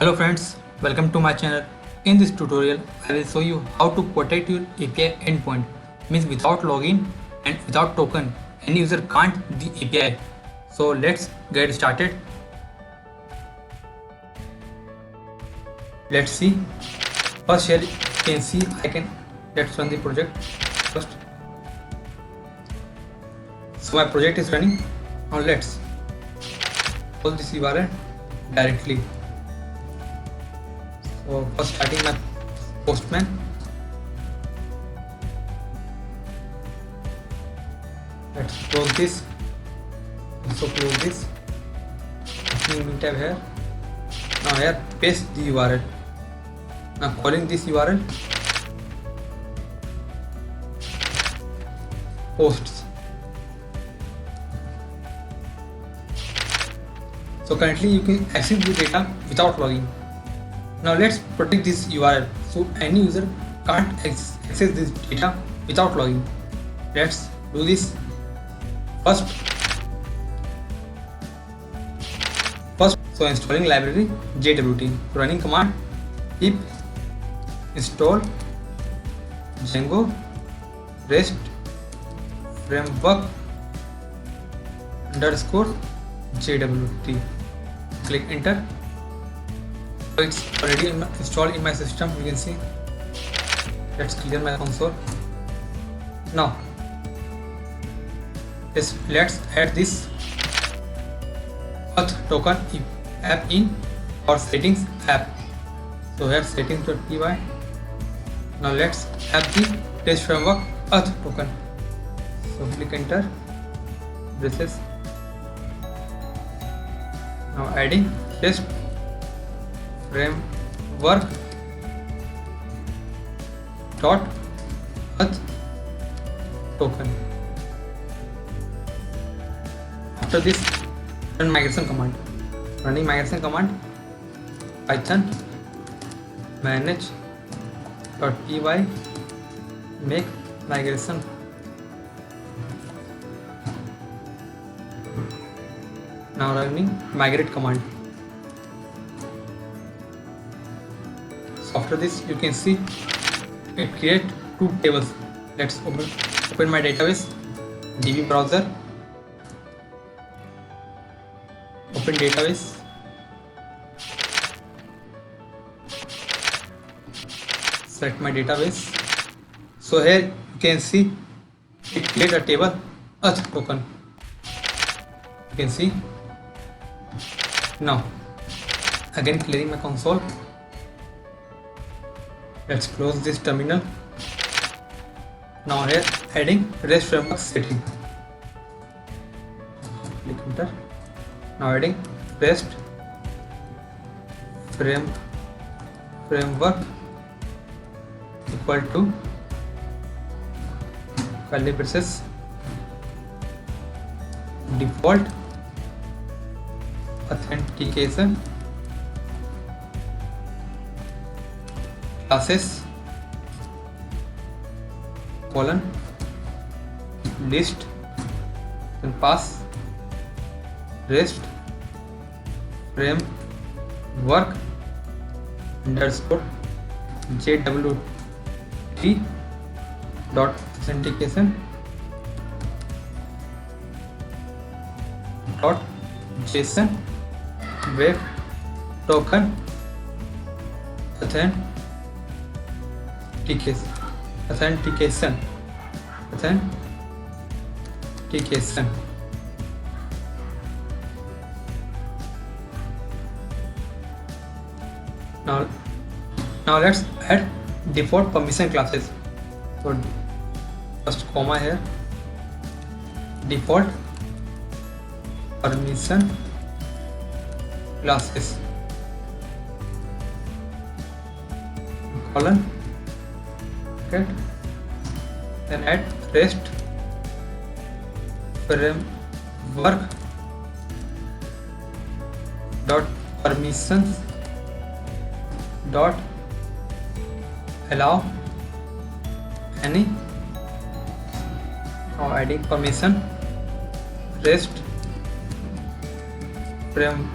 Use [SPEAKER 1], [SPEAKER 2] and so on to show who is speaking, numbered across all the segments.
[SPEAKER 1] Hello friends, welcome to my channel. In this tutorial, I will show you how to protect your API endpoint. Means without login and without token, any user can't the API. So let's get started. Let's see. First here you can see let's run the project first. So my project is running. Now let's call this URL directly. So first starting my Postman. Let's close this. Also close this. Opening new tab here. Now here paste the URL. Now calling this URL posts. So currently you can access the data without login. Now let's protect this URL so any user can't access this data without login. Let's do this. First, so installing library JWT. Running command pip install Django REST framework _ JWT. Click enter. So it's already installed in my system, you can see. Let's clear my console. Now let's add this auth token app in our settings app. So here settings.py. Now let's add the test framework auth token. So click enter. Braces. Now adding test framework dot auth token. After this, run migration command. Running migration command python manage.py make migration. Now running migrate command. So after this you can see it create two tables. Let's open my database, DB browser, open database, select my database. So here you can see it create a table auth token. You can see. Now again clearing my console. Let's close this terminal. Now here adding REST framework setting. Click enter. Now adding REST framework equal to curly braces default authentication classes colon list and pass REST framework _ JWT dot authentication dot JSON web token authentication. Now let's add default permission classes. So first comma here, default permission classes colon, okay, then add REST framework dot permissions dot allow any. Now adding permission REST framework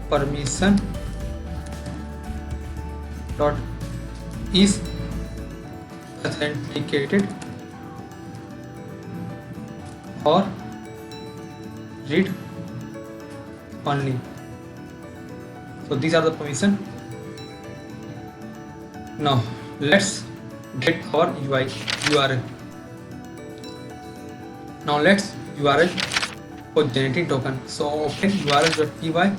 [SPEAKER 1] permission dot is authenticated or read only. So these are the permission. Now let's get our URL. Now let's URL for generating token. So open url.py.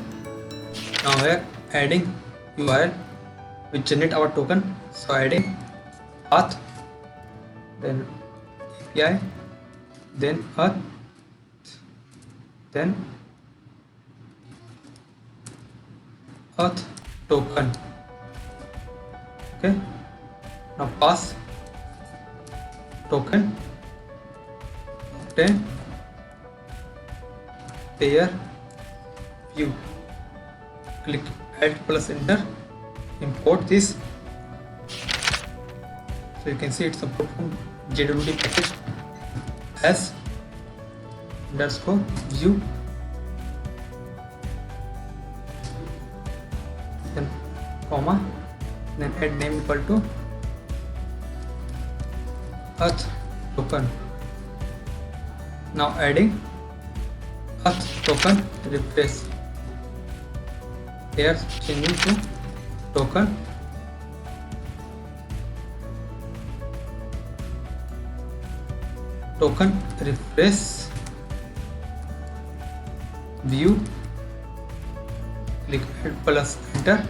[SPEAKER 1] Now we are adding URL which generate our token. So adding path, then API, then auth, then auth token. Okay, now pass token, obtain pair view, click add plus enter, import this. So you can see it's import from JWT package as underscore view, then comma, then add name equal to auth token. Now adding auth token, refresh, here changing to token, refresh view, click add plus enter,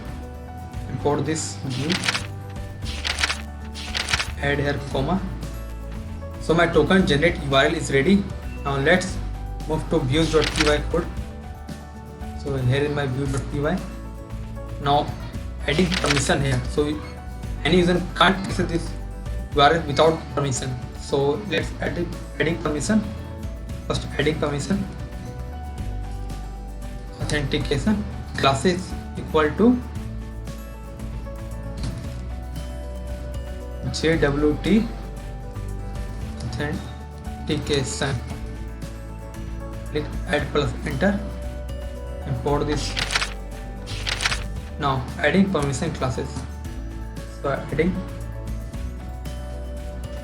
[SPEAKER 1] import this view, add here comma. So my token generate URL is ready. Now let's move to views.py code. So here is my view.py. Now adding permission here. So any user can't access this URL without permission. So let's add adding permission. First adding permission, authentication, classes equal to JWT authentication. Click add plus enter, import this. Now adding permission classes. So adding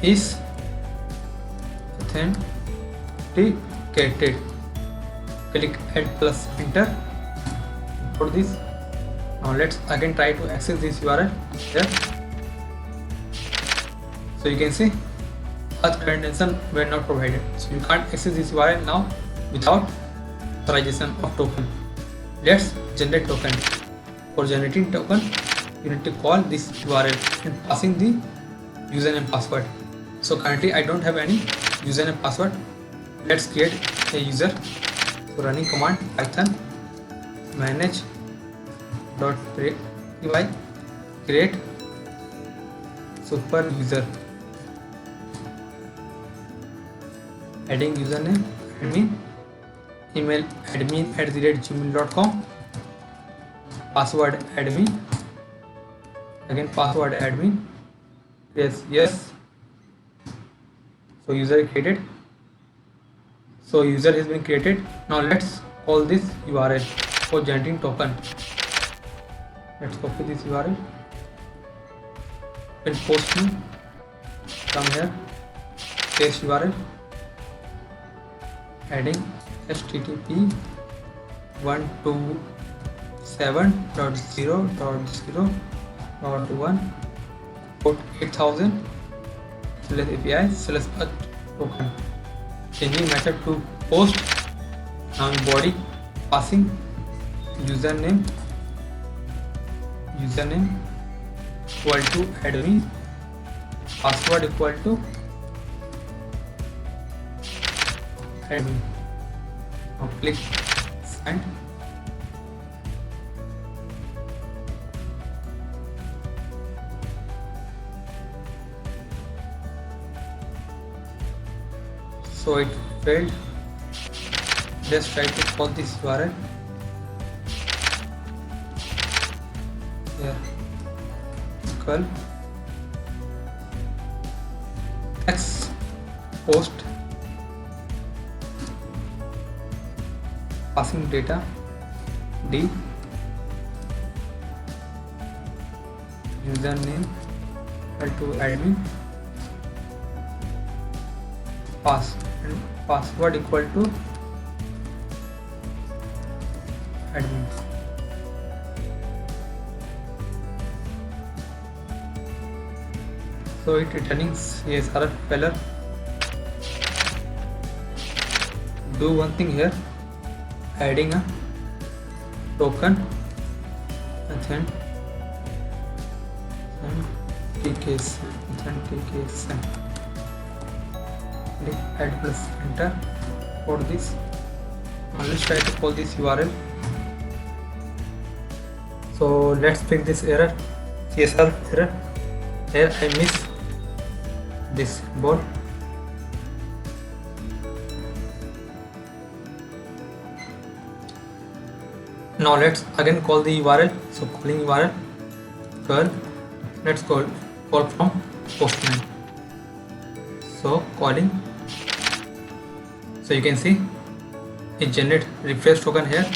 [SPEAKER 1] is authenticated. Click add plus enter, import this. Now let's again try to access this URL here. So you can see auth credentials were not provided. So you can't access this URL now without authorization of token. Let's generate token. For generating token, you need to call this URL and passing the username password. So currently I don't have any username password. Let's create a user. So running command python manage dot py create super user, adding username admin, email admin@gmail.com, password admin, again password admin, yes. So user created. So user has been created. Now let's call this URL for generating token. Let's copy this URL and post me. Come here, paste URL, adding http 127.0.0.1 port 8000 /API /auth token. Changing method to post. Now in body passing username equal to admin, password equal to admin. Now click send. So it failed. Let's try to call this URL. Here equal x post, passing data d username equal to admin, pass and password equal to admin. So it returning CSR failure. Do one thing here, adding a token authentication. Click add plus enter for this. Now let's try to call this URL. So let's fix this error, CSR error. Here I miss this ball. Now let's again call the URL. So calling URL curl. Let's call from Postman. So calling. So you can see it generate refresh token here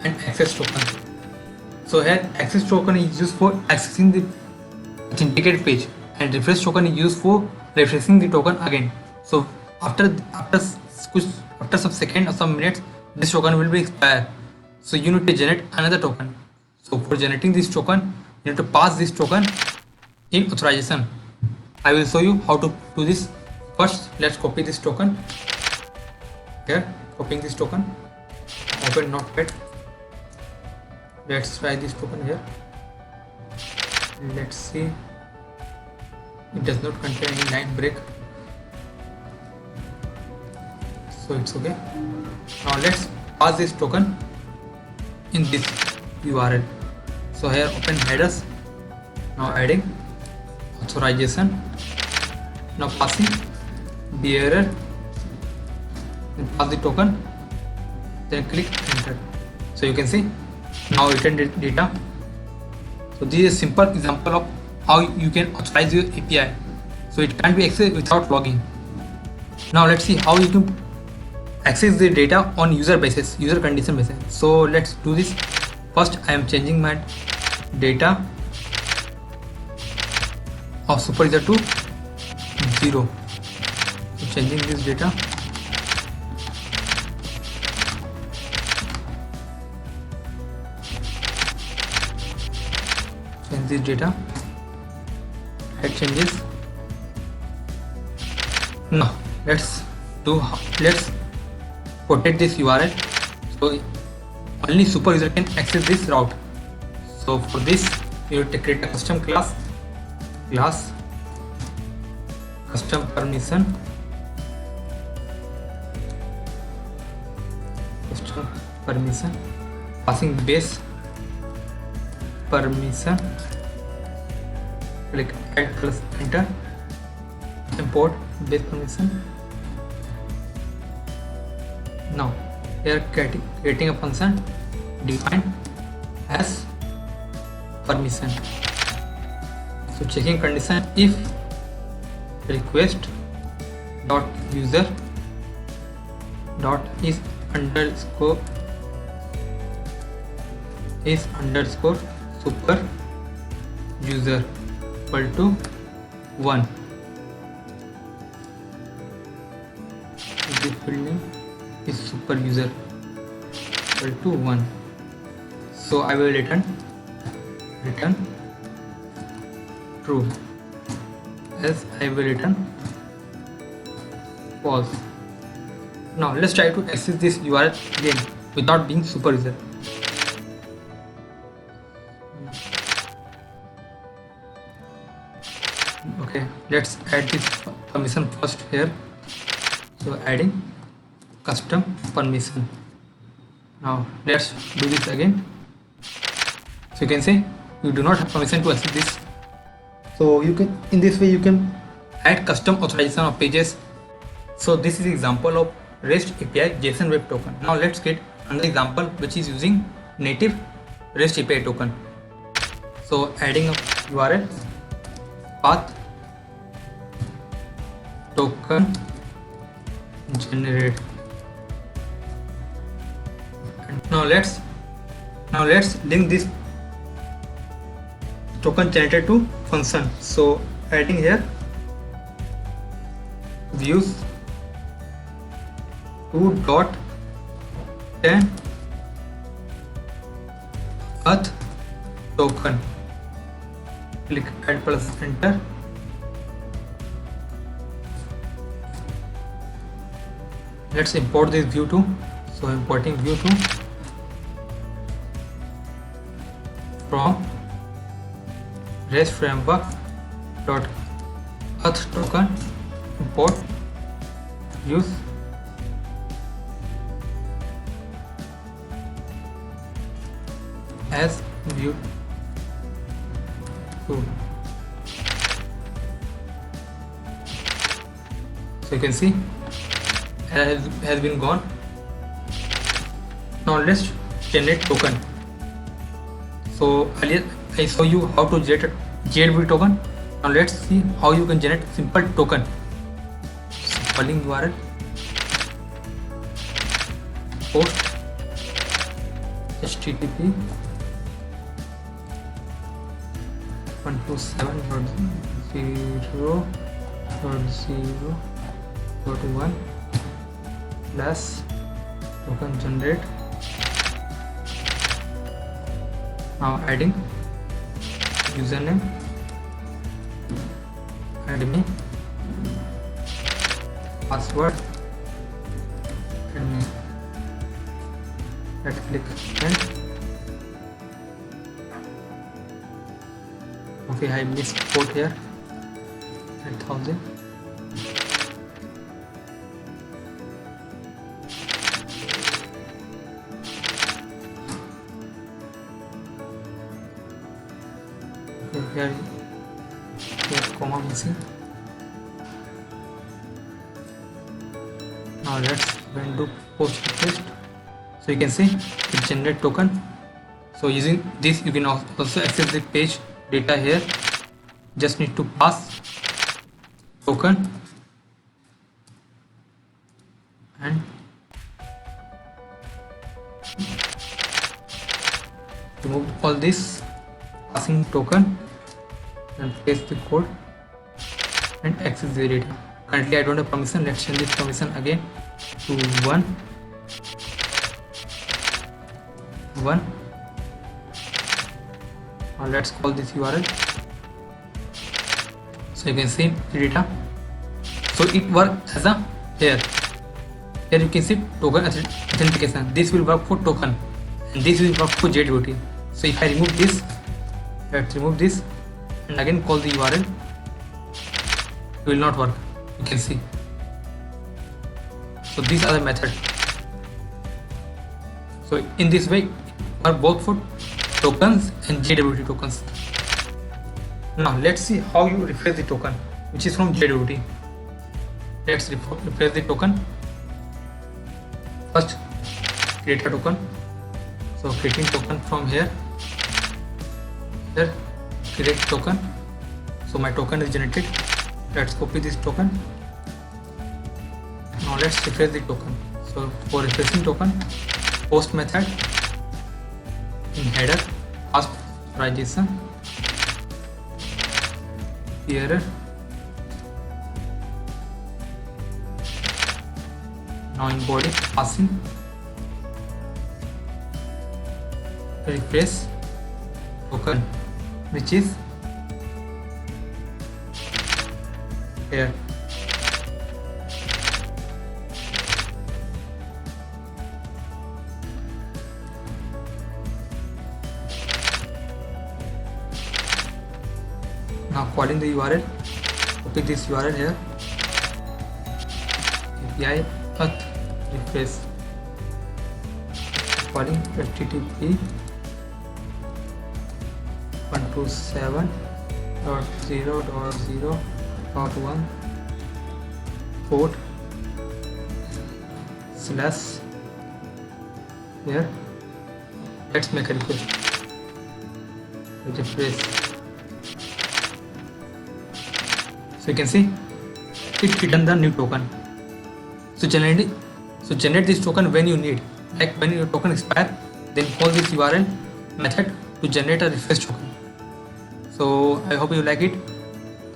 [SPEAKER 1] and access token. So here access token is used for accessing the authenticated page and refresh token is used for refreshing the token again. So after some second or some minutes, this token will be expired. So you need to generate another token. So for generating this token, you need to pass this token in authorization. I will show you how to do this. First, let's copy this token. Here, copying this token. Open Notepad. Let's try this token here. Let's see. It does not contain any line break, so it's okay. Now let's pass this token in this URL. So here open headers. Now adding authorization. Now passing bearer. Then pass the token. Then click enter. So you can see now written data. So this is a simple example of how you can authorize your API. So it can't be accessed without logging. Now let's see how you can access the data on user basis, user condition basis. So let's do this. First, I am changing my data of super user to 0. So changing this data. Change this data. Add changes. Now let's protect this URL. So only super user can access this route. So for this, you have to create a custom class custom permission, passing base permission. Click add plus enter. Import base permission. Now here creating a function defined as permission. So checking condition if request dot user dot is underscore super user equal to 1. This building is super user equal to 1. So I will return true, else I will return false. Now let's try to access this URL again without being super user. Okay, let's add this permission first here. So adding custom permission. Now let's do this again. So you can see you do not have permission to access this. So you can, in this way you can add custom authorization of pages. So this is example of REST API JSON Web Token. Now let's get another example which is using native REST API token. So adding a URL, path, token generate. And now let's link this token generated to function. So adding here views 2.10 earth token. Click add plus enter. Let's import this view too. So importing view too from REST framework dot earth token import use as view 2. So you can see has been gone. Now let's generate token. So earlier I show you how to generate a JWT token. Now let's see how you can generate simple token. So calling URL post http 127.0.0.1 plus token generate. Now adding username, admin, password, admin. Let's click send. Okay, I missed port here 1000. Here comma missing. Now let's do post request. So you can see it generate token. So using this you can also access the page data here. Just need to pass token and remove all this passing token and paste the code and access the data. Currently I don't have permission. Let's change this permission again to 1. Now let's call this URL. So you can see the data. So it works as a here you can see token authentication. This will work for token and this will work for JWT. So if I remove this, let's remove this and again call the URL, it will not work. You can see. So these are the methods. So in this way work both for tokens and JWT tokens. Now let's see how you refresh the token, which is from JWT. Let's refresh the token. First create a token. So creating token from here create token. So my token is generated. Let's copy this token. Now let's refresh the token. So for refreshing token, post method in header ask authorization error. Now in body passing refresh token, which is here. Now calling the URL, copy this URL here, API auth refresh, calling http 127.0.0.1 port / here. Let's make a request. Refresh. So you can see it returned the new token. So generate this token when you need, like when your token expire, then call this URL method to generate a refresh token. So I hope you like it.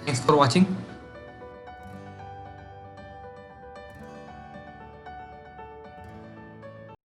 [SPEAKER 1] Thanks for watching.